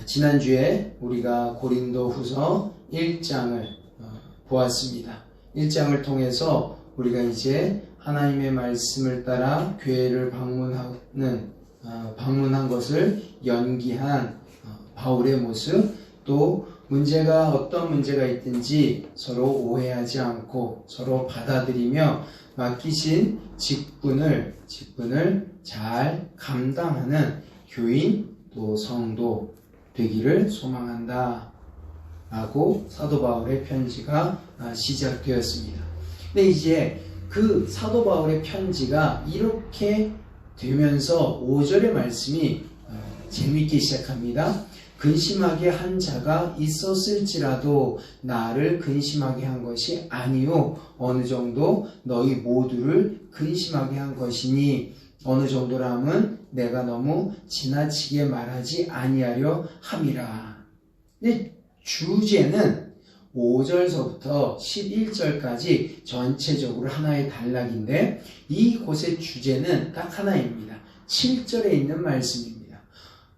지난주에 우리가 고린도후서 1장을 보았습니다. 1장을 통해서 우리가 이제 하나님의 말씀을 따라 교회를 방문한 것을 연기한 바울의 모습, 또 어떤 문제가 있든지 서로 오해하지 않고 서로 받아들이며 맡기신 직분을 잘 감당하는 교인 또 성도 되기를 소망한다 라고 사도 바울의 편지가 시작되었습니다. 근데 이제 그 사도 바울의 편지가 이렇게 되면서 5절의 말씀이 재밌게 시작합니다. 근심하게 한 자가 있었을지라도 나를 근심하게 한 것이 아니요 어느 정도 너희 모두를 근심하게 한 것이니, 어느 정도라면 내가 너무 지나치게 말하지 아니하려 함이라. 근데 주제는 5절서부터 11절까지 전체적으로 하나의 단락인데, 이곳의 주제는 딱 하나입니다. 7절에 있는 말씀입니다.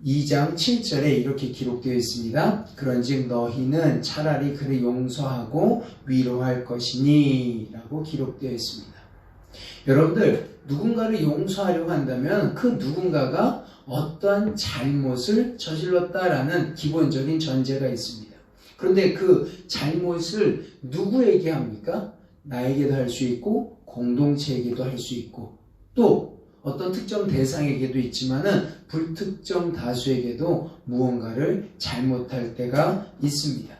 2장 7절에 이렇게 기록되어 있습니다. 그런즉 너희는 차라리 그를 용서하고 위로할 것이니 라고 기록되어 있습니다. 여러분들, 누군가를 용서하려고 한다면 그 누군가가 어떠한 잘못을 저질렀다라는 기본적인 전제가 있습니다. 그런데 그 잘못을 누구에게 합니까? 나에게도 할 수 있고 공동체에게도 할 수 있고 또 어떤 특정 대상에게도 있지만은 불특정 다수에게도 무언가를 잘못할 때가 있습니다.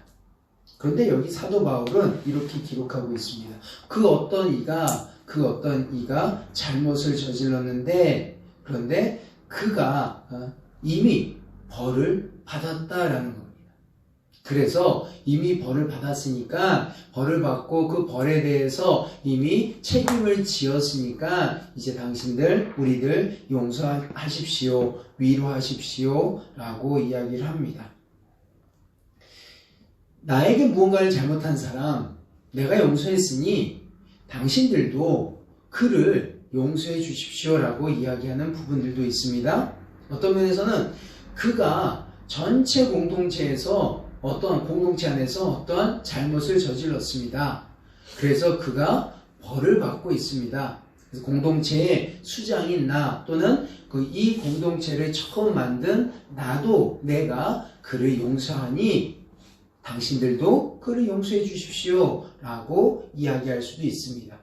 그런데 여기 사도 바울은 이렇게 기록하고 있습니다. 그 어떤 이가 잘못을 저질렀는데, 그런데 그가 이미 벌을 받았다라는 겁니다. 그래서 이미 벌을 받았으니까, 벌을 받고 그 벌에 대해서 이미 책임을 지었으니까 이제 우리들 용서하십시오, 위로하십시오 라고 이야기를 합니다. 나에게 무언가를 잘못한 사람, 내가 용서했으니 당신들도 그를 용서해 주십시오 라고 이야기하는 부분들도 있습니다. 어떤 면에서는 그가 전체 공동체 안에서 어떠한 잘못을 저질렀습니다. 그래서 그가 벌을 받고 있습니다. 그래서 공동체의 수장인 나, 또는 이 공동체를 처음 만든 나도 내가 그를 용서하니 당신들도 그를 용서해 주십시오 라고 이야기할 수도 있습니다.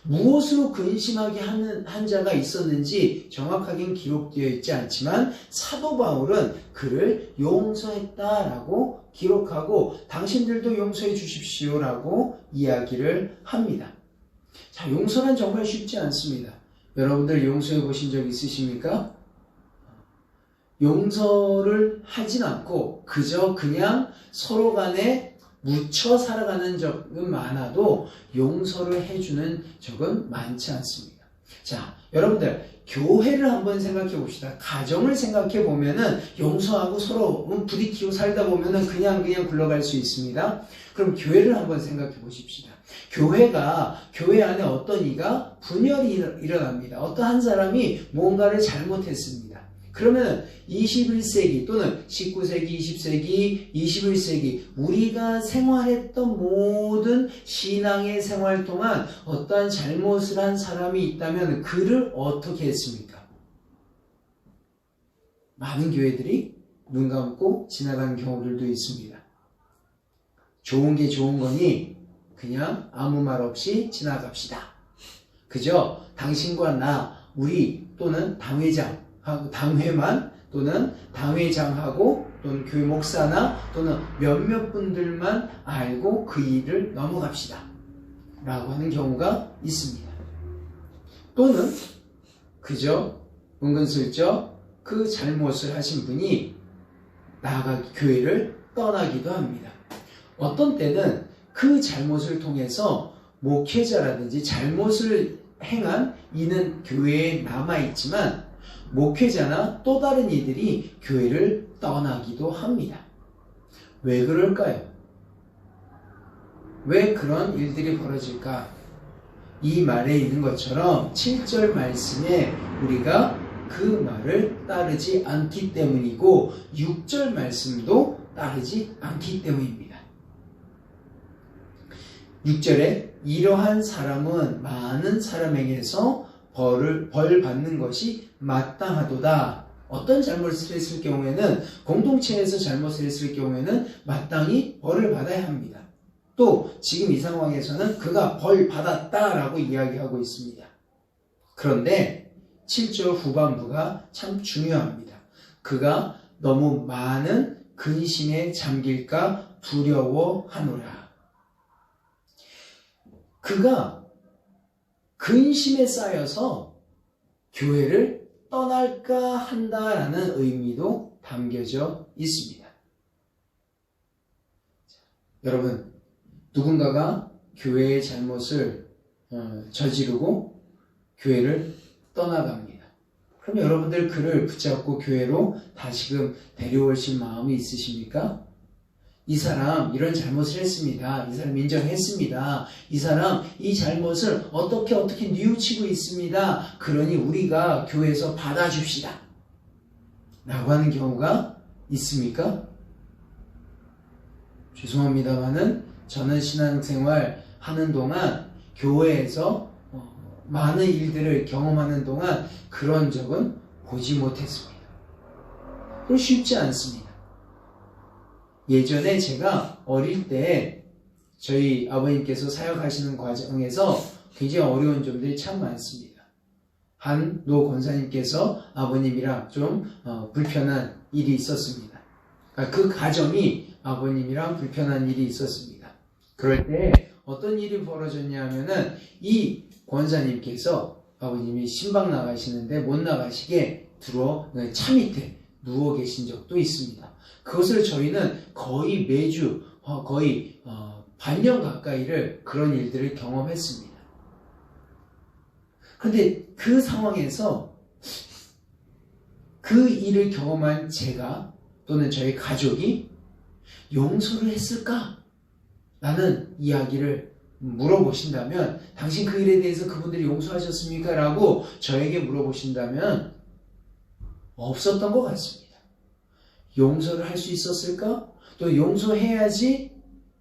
무엇으로 근심하게 한 자가 있었는지 정확하게 기록되어 있지 않지만 사도 바울은 그를 용서했다라고 기록하고 당신들도 용서해 주십시오 라고 이야기를 합니다. 자, 용서는 정말 쉽지 않습니다. 여러분들 용서해 보신 적 있으십니까? 용서를 하진 않고 그냥 서로 간에 묻혀 살아가는 적은 많아도 용서를 해주는 적은 많지 않습니다. 자, 여러분들 교회를 한번 생각해 봅시다. 가정을 생각해 보면은 용서하고 서로 부딪히고 살다 보면은 그냥 굴러갈 수 있습니다. 그럼 교회를 한번 생각해 보십시다. 교회 안에 어떤 이가 분열이 일어납니다. 어떤 한 사람이 뭔가를 잘못했습니다. 그러면 21세기 또는 19세기, 20세기, 21세기 우리가 생활했던 모든 신앙의 생활 동안 어떠한 잘못을 한 사람이 있다면 그를 어떻게 했습니까? 많은 교회들이 눈 감고 지나간 경우들도 있습니다. 좋은 게 좋은 거니 그냥 아무 말 없이 지나갑시다. 그저 당신과 나, 우리 또는 당회만 또는 당회장하고 또는 교회 목사나 또는 몇몇 분들만 알고 그 일을 넘어갑시다 라고 하는 경우가 있습니다. 또는 그저 은근슬쩍 그 잘못을 하신 분이 교회를 떠나기도 합니다. 어떤 때는 그 잘못을 통해서 목회자라든지 잘못을 행한 이는 교회에 남아있지만 목회자나 또 다른 이들이 교회를 떠나기도 합니다. 왜 그럴까요? 왜 그런 일들이 벌어질까? 이 말에 있는 것처럼 7절 말씀에 우리가 그 말을 따르지 않기 때문이고 6절 말씀도 따르지 않기 때문입니다. 6절에 이러한 사람은 많은 사람에게서 벌 받는 것이 마땅하도다. 어떤 잘못을 했을 경우에는, 공동체에서 잘못을 했을 경우에는 마땅히 벌을 받아야 합니다. 또 지금 이 상황에서는 그가 벌 받았다라고 이야기하고 있습니다. 그런데 7절 후반부가 참 중요합니다. 그가 너무 많은 근심에 잠길까 두려워하노라. 그가 근심에 쌓여서 교회를 떠날까 한다라는 의미도 담겨져 있습니다. 여러분, 누군가가 교회의 잘못을 저지르고 교회를 떠나갑니다. 그럼 여러분들 그를 붙잡고 교회로 다시금 데려오실 마음이 있으십니까? 이 사람 이런 잘못을 했습니다. 이 사람 인정했습니다. 이 사람 이 잘못을 어떻게 뉘우치고 있습니다. 그러니 우리가 교회에서 받아줍시다 라고 하는 경우가 있습니까? 죄송합니다만은 저는 신앙생활 하는 동안 교회에서 많은 일들을 경험하는 동안 그런 적은 보지 못했습니다. 그리고 쉽지 않습니다. 예전에 제가 어릴 때 저희 아버님께서 사역하시는 과정에서 굉장히 어려운 점들이 참 많습니다. 한 노 권사님께서 아버님이랑 좀 불편한 일이 있었습니다. 그 가정이 아버님이랑 불편한 일이 있었습니다. 그럴 때 어떤 일이 벌어졌냐 하면은 이 권사님께서 아버님이 신방 나가시는데 못 나가시게 차 밑에 누워 계신 적도 있습니다. 그것을 저희는 거의 매주 거의 반년 가까이를 그런 일들을 경험했습니다. 그런데 그 상황에서 그 일을 경험한 제가 또는 저희 가족이 용서를 했을까? 라는 이야기를 물어보신다면, 당신 그 일에 대해서 그분들이 용서하셨습니까? 라고 저에게 물어보신다면 없었던 것 같습니다. 용서를 할 수 있었을까? 또 용서해야지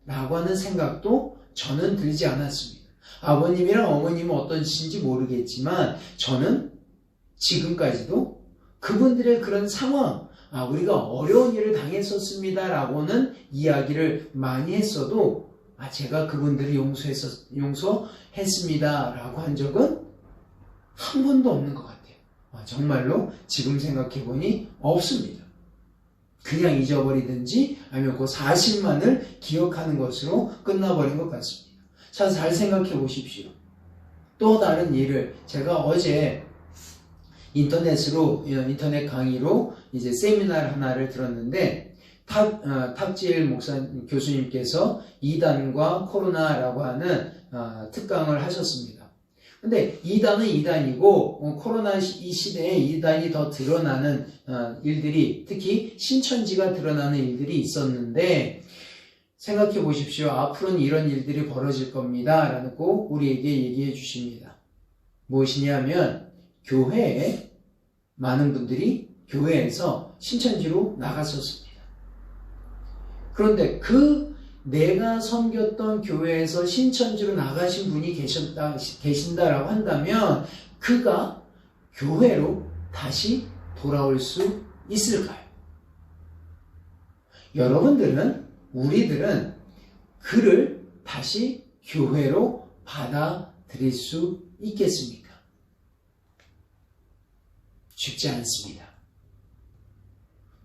라고 하는 생각도 저는 들지 않았습니다. 아버님이랑 어머님은 어떤신지 모르겠지만 저는 지금까지도 그분들의 그런 상황, 우리가 어려운 일을 당했었습니다 라고는 이야기를 많이 했어도 제가 그분들을 용서했습니다 라고 한 적은 한 번도 없는 것 같아요. 정말로 지금 생각해보니 없습니다. 그냥 잊어버리든지 아니면 그 사실만을 기억하는 것으로 끝나버린 것 같습니다. 자, 잘 생각해 보십시오. 또 다른 일을 제가 어제 인터넷 강의로 이제 세미나를 하나를 들었는데 탑지일 교수님께서 이단과 코로나라고 하는 특강을 하셨습니다. 근데 이단은 이단이고 코로나 이 시대에 이단이 더 드러나는 일들이, 특히 신천지가 드러나는 일들이 있었는데, 생각해 보십시오. 앞으로는 이런 일들이 벌어질 겁니다 라고 우리에게 얘기해 주십니다. 무엇이냐면 교회에 많은 분들이 교회에서 신천지로 나갔었습니다. 그런데 내가 섬겼던 교회에서 신천지로 나가신 분이 계신다라고 한다면 그가 교회로 다시 돌아올 수 있을까요? 우리들은 그를 다시 교회로 받아들일 수 있겠습니까? 쉽지 않습니다.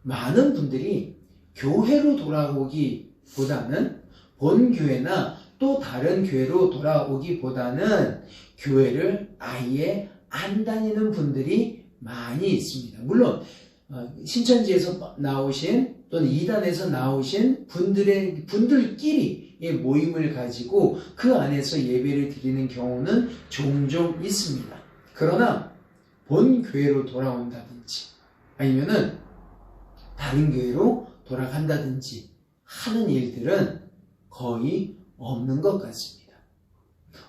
많은 분들이 교회로 돌아오기보다는 본교회나 또 다른 교회로 돌아오기보다는 교회를 아예 안 다니는 분들이 많이 있습니다. 물론 신천지에서 나오신 또는 이단에서 나오신 분들끼리의 모임을 가지고 그 안에서 예배를 드리는 경우는 종종 있습니다. 그러나 본교회로 돌아온다든지 아니면은 다른 교회로 돌아간다든지 하는 일들은 거의 없는 것 같습니다.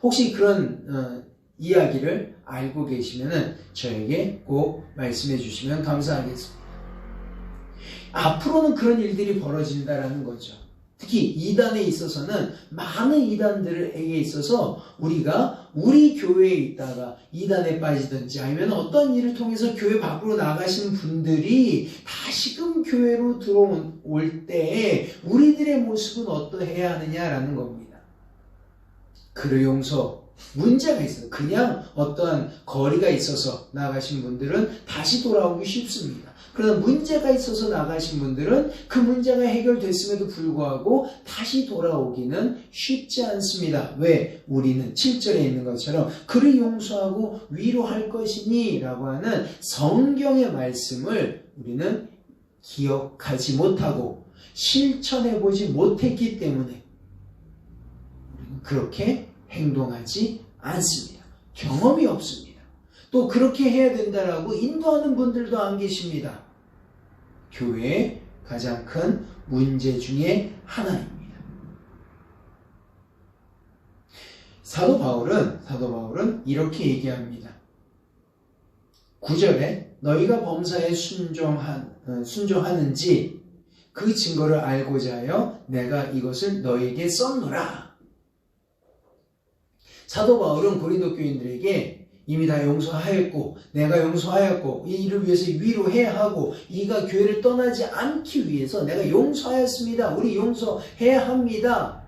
혹시 그런 이야기를 알고 계시면은 저에게 꼭 말씀해 주시면 감사하겠습니다. 앞으로는 그런 일들이 벌어진다라는 거죠. 특히 이단에 있어서는 많은 이단들에게 있어서 우리가 우리 교회에 있다가 이단에 빠지든지 아니면 어떤 일을 통해서 교회 밖으로 나가신 분들이 다시금 교회로 들어올 때 우리들의 모습은 어떠해야 하느냐라는 겁니다. 그를 용서, 문제가 있어요. 그냥 어떠한 거리가 있어서 나가신 분들은 다시 돌아오기 쉽습니다. 그러나 문제가 있어서 나가신 분들은 그 문제가 해결됐음에도 불구하고 다시 돌아오기는 쉽지 않습니다. 왜? 우리는 7절에 있는 것처럼 그를 용서하고 위로할 것이니 라고 하는 성경의 말씀을 우리는 기억하지 못하고 실천해보지 못했기 때문에 그렇게 행동하지 않습니다. 경험이 없습니다. 또 그렇게 해야 된다라고 인도하는 분들도 안 계십니다. 교회의 가장 큰 문제 중에 하나입니다. 사도 바울은 이렇게 얘기합니다. 9절에 너희가 범사에 순종하는지 그 증거를 알고자 하여 내가 이것을 너희에게 썼노라. 사도 바울은 고린도 교인들에게 이미 다 용서하였고 내가 용서하였고 이 일을 위해서 위로해야 하고 이가 교회를 떠나지 않기 위해서 내가 용서하였습니다. 우리 용서해야 합니다.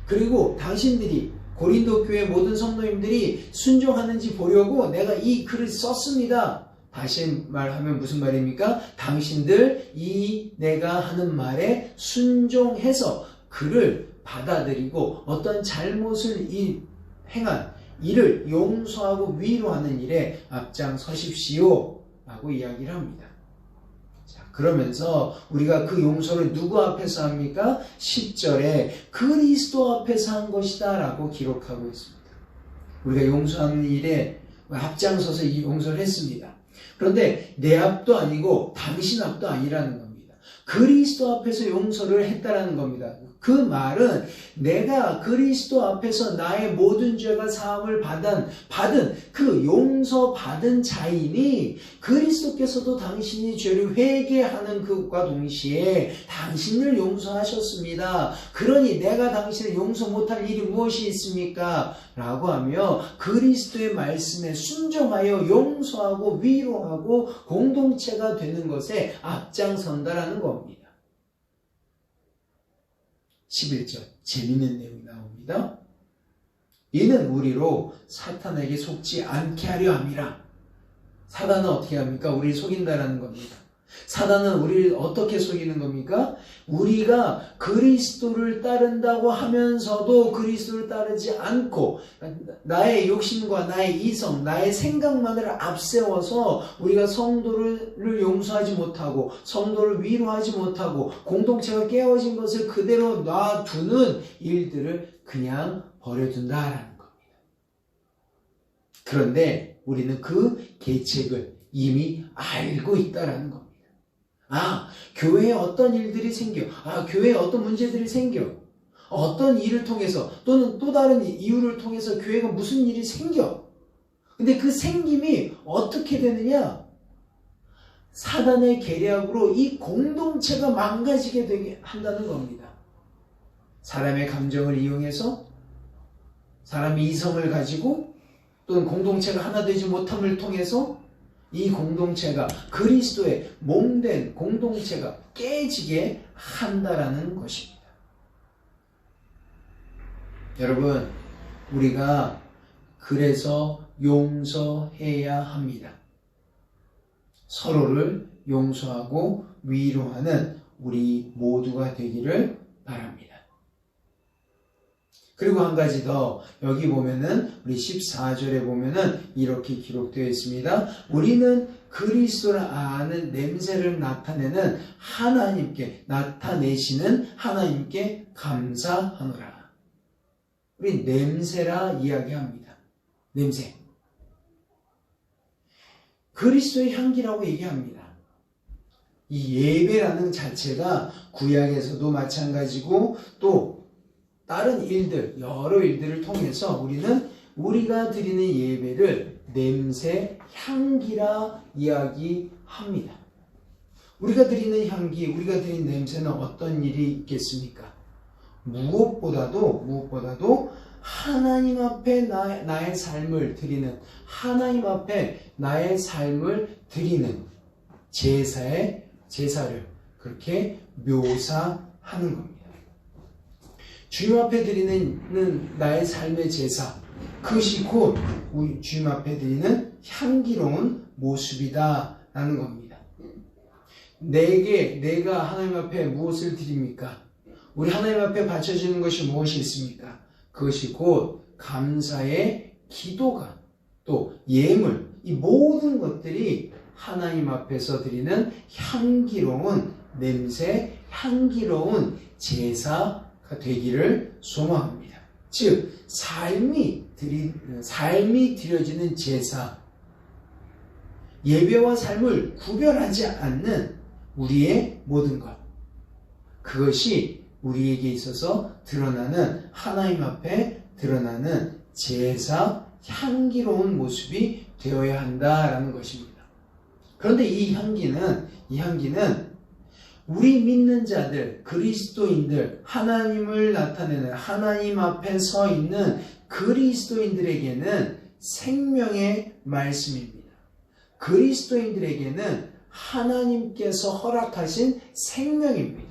그리고 당신들이 고린도 교회 모든 성도님들이 순종하는지 보려고 내가 이 글을 썼습니다. 다시 말하면 무슨 말입니까? 당신들 이 내가 하는 말에 순종해서 그를 받아들이고 어떤 잘못을 행한 이를 용서하고 위로하는 일에 앞장서십시오 라고 이야기를 합니다. 자, 그러면서 우리가 그 용서를 누구 앞에서 합니까? 10절에 그리스도 앞에서 한 것이다 라고 기록하고 있습니다. 우리가 용서하는 일에 앞장서서 이 용서를 했습니다. 그런데 내 앞도 아니고 당신 앞도 아니라는 겁니다. 그리스도 앞에서 용서를 했다라는 겁니다. 그 말은 내가 그리스도 앞에서 나의 모든 죄가 사함을 받은 그 용서받은 자이니 그리스도께서도 당신이 죄를 회개하는 그것과 동시에 당신을 용서하셨습니다. 그러니 내가 당신을 용서 못할 일이 무엇이 있습니까? 라고 하며 그리스도의 말씀에 순종하여 용서하고 위로하고 공동체가 되는 것에 앞장선다라는 겁니다. 11절 재미있는 내용이 나옵니다. 이는 우리로 사탄에게 속지 않게 하려 함이라. 사단은 어떻게 합니까? 우리를 속인다라는 겁니다. 사단은 우리를 어떻게 속이는 겁니까? 우리가 그리스도를 따른다고 하면서도 그리스도를 따르지 않고 나의 욕심과 나의 이성, 나의 생각만을 앞세워서 우리가 성도를 용서하지 못하고 성도를 위로하지 못하고 공동체가 깨어진 것을 그대로 놔두는 일들을 그냥 버려둔다라는 겁니다. 그런데 우리는 그 계책을 이미 알고 있다라는 겁니다. 교회에 어떤 일들이 생겨. 교회에 어떤 문제들이 생겨. 어떤 일을 통해서 또는 또 다른 이유를 통해서 교회가 무슨 일이 생겨. 근데 그 생김이 어떻게 되느냐? 사단의 계략으로 이 공동체가 망가지게 되게 한다는 겁니다. 사람의 감정을 이용해서 사람의 이성을 가지고 또는 공동체가 하나 되지 못함을 통해서 이 공동체가 그리스도의 몸된 공동체가 깨지게 한다라는 것입니다. 여러분, 우리가 그래서 용서해야 합니다. 서로를 용서하고 위로하는 우리 모두가 되기를 바랍니다. 그리고 한 가지 더 여기 보면은 우리 14절에 보면은 이렇게 기록되어 있습니다. 우리는 그리스도를 아는 냄새를 나타내시는 하나님께 감사하노라. 우리 냄새라 이야기합니다. 냄새. 그리스도의 향기라고 얘기합니다. 이 예배라는 자체가 구약에서도 마찬가지고 또 다른 일들, 여러 일들을 통해서 우리는 우리가 드리는 예배를 냄새, 향기라 이야기합니다. 우리가 드리는 향기, 우리가 드리는 냄새는 어떤 일이 있겠습니까? 무엇보다도 하나님 앞에 나의 삶을 드리는, 하나님 앞에 나의 삶을 드리는 제사를 그렇게 묘사하는 겁니다. 주님 앞에 드리는 나의 삶의 제사, 그것이 곧 우리 주님 앞에 드리는 향기로운 모습이다 라는 겁니다. 내가 하나님 앞에 무엇을 드립니까? 우리 하나님 앞에 바쳐지는 것이 무엇이 있습니까? 그것이 곧 감사의 기도가, 또 예물, 이 모든 것들이 하나님 앞에서 드리는 향기로운 냄새, 향기로운 제사가 되기를 소망합니다. 즉 삶이 드려지는 제사, 예배와 삶을 구별하지 않는 우리의 모든 것, 그것이 우리에게 있어서 드러나는, 하나님 앞에 드러나는 제사, 향기로운 모습이 되어야 한다라는 것입니다. 그런데 이 향기는 우리 믿는 자들, 그리스도인들, 하나님을 나타내는, 하나님 앞에 서 있는 그리스도인들에게는 생명의 말씀입니다. 그리스도인들에게는 하나님께서 허락하신 생명입니다.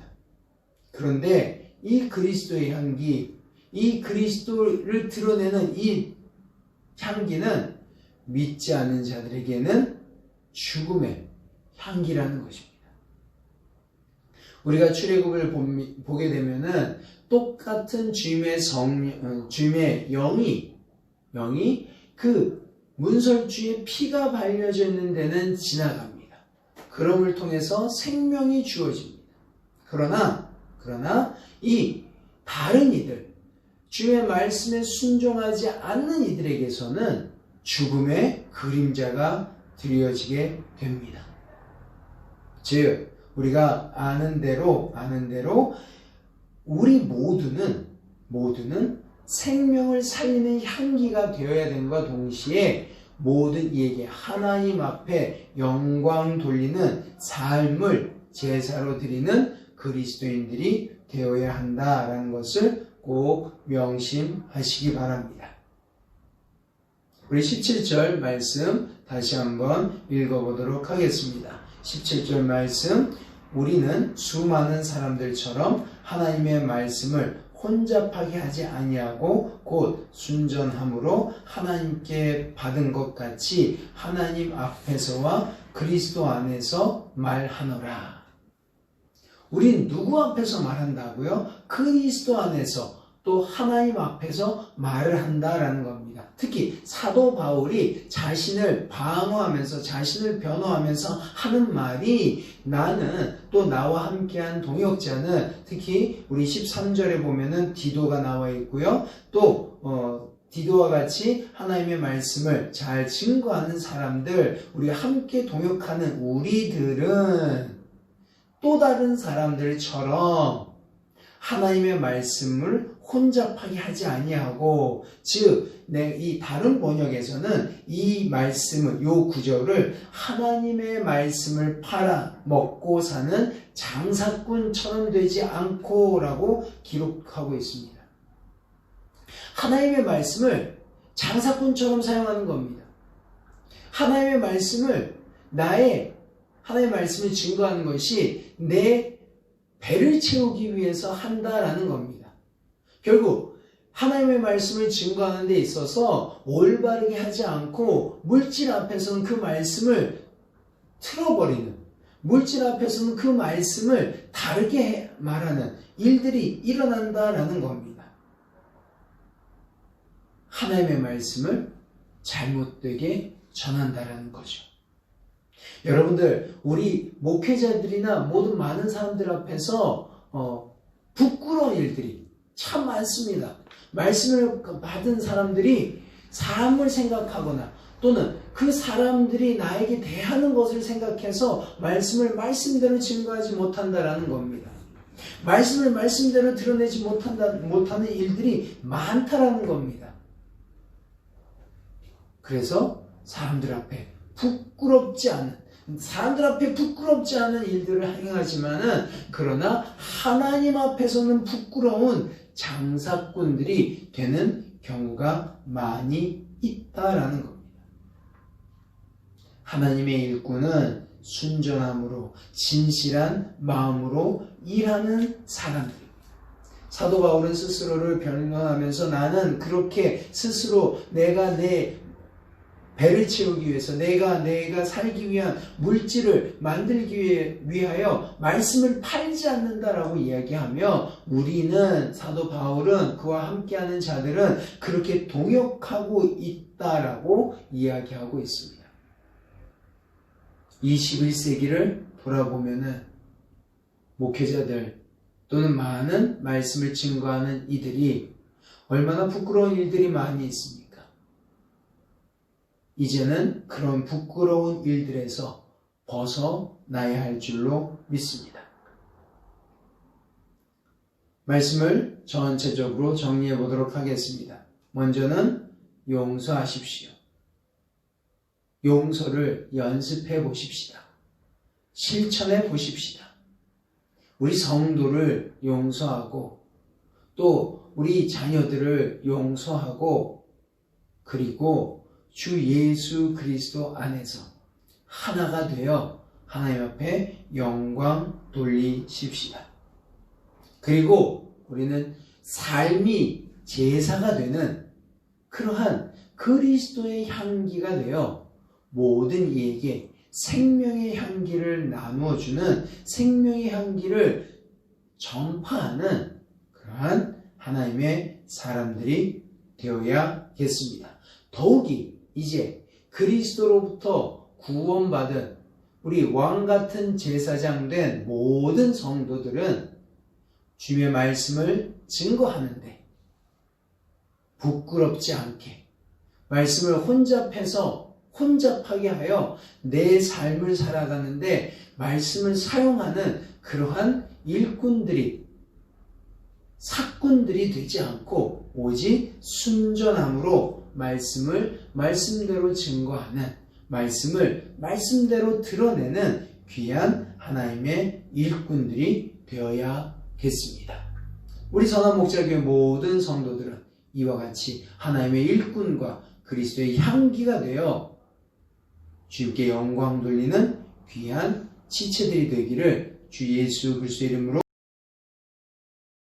그런데 이 그리스도의 향기, 이 그리스도를 드러내는 이 향기는 믿지 않는 자들에게는 죽음의 향기라는 것입니다. 우리가 출애굽을 보게 되면은 똑같은 주님의 영이 그 문설주의 피가 발려져 있는 데는 지나갑니다. 그럼을 통해서 생명이 주어집니다. 그러나 이 다른 이들, 주의 말씀에 순종하지 않는 이들에게서는 죽음의 그림자가 드려지게 됩니다. 즉 우리가 아는 대로 우리 모두는 생명을 살리는 향기가 되어야 됨과 동시에 모든 이에게 하나님 앞에 영광 돌리는 삶을 제사로 드리는 그리스도인들이 되어야 한다라는 것을 꼭 명심하시기 바랍니다. 우리 17절 말씀 다시 한번 읽어보도록 하겠습니다. 17절 말씀, 우리는 수많은 사람들처럼 하나님의 말씀을 혼잡하게 하지 아니하고 곧 순전함으로 하나님께 받은 것 같이 하나님 앞에서와 그리스도 안에서 말하노라. 우린 누구 앞에서 말한다고요? 그리스도 안에서, 또 하나님 앞에서 말을 한다라는 겁니다. 특히 사도 바울이 자신을 방어하면서, 자신을 변호하면서 하는 말이, 나는, 또 나와 함께한 동역자는, 특히 우리 13절에 보면은 디도가 나와 있고요. 또 디도와 같이 하나님의 말씀을 잘 증거하는 사람들, 우리가 함께 동역하는 우리들은 또 다른 사람들처럼 하나님의 말씀을 혼잡하게 하지 아니하고, 즉 이 다른 번역에서는 이 말씀을, 요 구절을 하나님의 말씀을 팔아 먹고 사는 장사꾼처럼 되지 않고 라고 기록하고 있습니다. 하나님의 말씀을 장사꾼처럼 사용하는 겁니다. 하나님의 말씀을 하나님의 말씀을 증거하는 것이 내 배를 채우기 위해서 한다라는 겁니다. 결국 하나님의 말씀을 증거하는 데 있어서 올바르게 하지 않고 물질 앞에서는 그 말씀을 틀어버리는, 물질 앞에서는 그 말씀을 다르게 말하는 일들이 일어난다라는 겁니다. 하나님의 말씀을 잘못되게 전한다라는 거죠. 여러분들, 우리 목회자들이나 모든 많은 사람들 앞에서 부끄러운 일들이 참 많습니다. 말씀을 받은 사람들이 사람을 생각하거나 또는 그 사람들이 나에게 대하는 것을 생각해서 말씀을 말씀대로 증거하지 못한다라는 겁니다. 말씀을 말씀대로 드러내지 못하는 일들이 많다라는 겁니다. 그래서 사람들 앞에 부끄럽지 않은 일들을 행하지만은 그러나 하나님 앞에서는 부끄러운 장사꾼들이 되는 경우가 많이 있다라는 겁니다. 하나님의 일꾼은 순전함으로 진실한 마음으로 일하는 사람들입니다. 사도 바울은 스스로를 변론하면서 나는 그렇게 스스로 내가 내 배를 채우기 위해서 내가 살기 위한 물질을 만들기 위하여 말씀을 팔지 않는다라고 이야기하며 우리는 사도 바울은 그와 함께하는 자들은 그렇게 동역하고 있다라고 이야기하고 있습니다. 21세기를 돌아보면은 목회자들 또는 많은 말씀을 증거하는 이들이 얼마나 부끄러운 일들이 많이 있습니까? 이제는 그런 부끄러운 일들에서 벗어나야 할 줄로 믿습니다. 말씀을 전체적으로 정리해 보도록 하겠습니다. 먼저는 용서하십시오. 용서를 연습해 보십시다. 실천해 보십시다. 우리 성도를 용서하고 또 우리 자녀들을 용서하고 그리고 주 예수 그리스도 안에서 하나가 되어 하나님 앞에 영광 돌리십시다. 그리고 우리는 삶이 제사가 되는 그러한 그리스도의 향기가 되어 모든 이에게 생명의 향기를 나누어주는 생명의 향기를 전파하는 그러한 하나님의 사람들이 되어야겠습니다. 더욱이 이제 그리스도로부터 구원받은 우리 왕같은 제사장 된 모든 성도들은 주님의 말씀을 증거하는데 부끄럽지 않게 말씀을 혼잡하게 하여 내 삶을 살아가는데 말씀을 사용하는 그러한 일꾼들이 사꾼들이 되지 않고 오직 순전함으로 말씀을 말씀대로 증거하는 말씀을 말씀대로 드러내는 귀한 하나님의 일꾼들이 되어야겠습니다. 우리 선한목자교회 모든 성도들은 이와 같이 하나님의 일꾼과 그리스도의 향기가 되어 주님께 영광 돌리는 귀한 지체들이 되기를 주 예수 그리스도의 이름으로